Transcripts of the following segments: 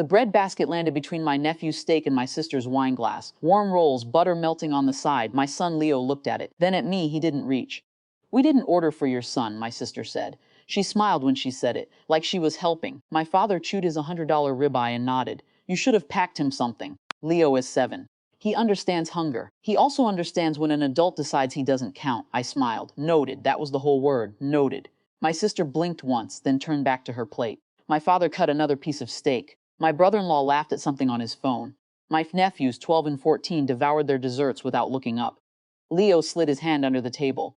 The bread basket landed between my nephew's steak and my sister's wine glass. Warm rolls, butter melting on the side. My son Leo looked at it, then at me. He didn't reach. "We didn't order for your son," my sister said. She smiled when she said it, like she was helping. My father chewed his $100 ribeye and nodded. "You should have packed him something. Leo is 7. He understands hunger. He also understands when an adult decides he doesn't count." I smiled. Noted. That was the whole word. Noted. My sister blinked once, then turned back to her plate. My father cut another piece of steak. My brother-in-law laughed at something on his phone. My nephews, 12 and 14, devoured their desserts without looking up. Leo slid his hand under the table.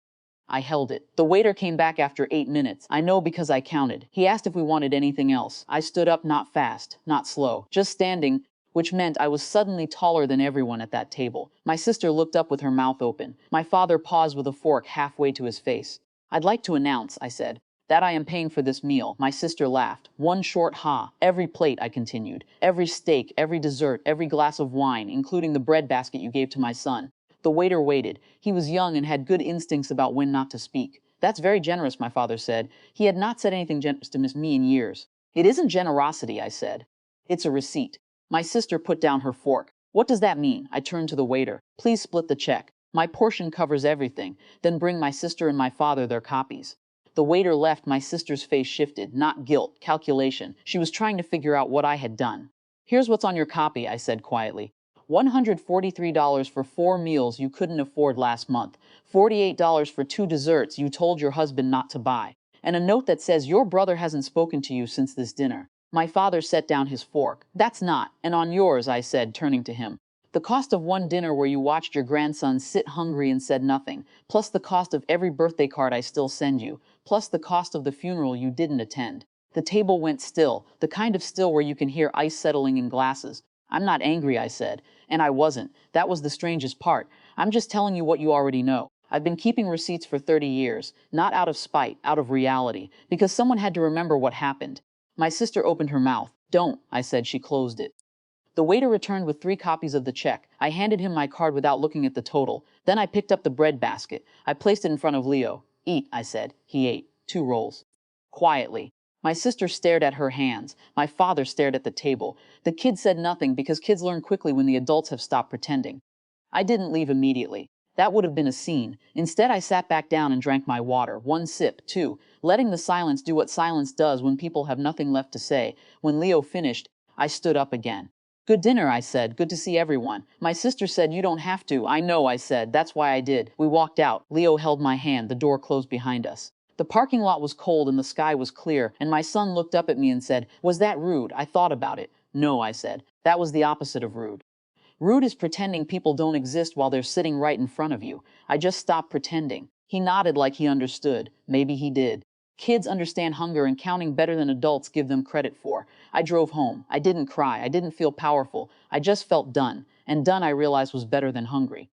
I held it. The waiter came back after 8 minutes. I know because I counted. He asked if we wanted anything else. I stood up, not fast, not slow, just standing, which meant I was suddenly taller than everyone at that table. My sister looked up with her mouth open. My father paused with a fork halfway to his face. "I'd like to announce," I said, "that I am paying for this meal." My sister laughed. One short ha. "Every plate," I continued. "Every steak, every dessert, every glass of wine, including the bread basket you gave to my son." The waiter waited. He was young and had good instincts about when not to speak. "That's very generous," my father said. He had not said anything generous to Miss Me in years. "It isn't generosity," I said. "It's a receipt." My sister put down her fork. "What does that mean?" I turned to the waiter. "Please split the check. My portion covers everything. Then bring my sister and my father their copies." The waiter left. My sister's face shifted. Not guilt, calculation. She was trying to figure out what I had done. "Here's what's on your copy," I said quietly. $143 for 4 meals you couldn't afford last month. $48 for 2 desserts you told your husband not to buy. And a note that says your brother hasn't spoken to you since this dinner. My father set down his fork. "That's not. And on yours," I said, turning to him. "The cost of one dinner where you watched your grandson sit hungry and said nothing, plus the cost of every birthday card I still send you, plus the cost of the funeral you didn't attend." The table went still, the kind of still where you can hear ice settling in glasses. "I'm not angry," I said. And I wasn't. That was the strangest part. "I'm just telling you what you already know. I've been keeping receipts for 30 years, not out of spite, out of reality, because someone had to remember what happened." My sister opened her mouth. "Don't," I said. She closed it. The waiter returned with 3 copies of the check. I handed him my card without looking at the total. Then I picked up the bread basket. I placed it in front of Leo. "Eat," I said. He ate. 2 rolls. Quietly. My sister stared at her hands. My father stared at the table. The kid said nothing because kids learn quickly when the adults have stopped pretending. I didn't leave immediately. That would have been a scene. Instead, I sat back down and drank my water. 1 sip, 2, letting the silence do what silence does when people have nothing left to say. When Leo finished, I stood up again. "Good dinner," I said. "Good to see everyone." My sister said, "You don't have to." "I know," I said. "That's why I did." We walked out. Leo held my hand. The door closed behind us. The parking lot was cold and the sky was clear, and my son looked up at me and said, "Was that rude?" I thought about it. "No," I said. "That was the opposite of rude. Rude is pretending people don't exist while they're sitting right in front of you. I just stopped pretending." He nodded like he understood. Maybe he did. Kids understand hunger and counting better than adults give them credit for. I drove home. I didn't cry. I didn't feel powerful. I just felt done. And done, I realized, was better than hungry.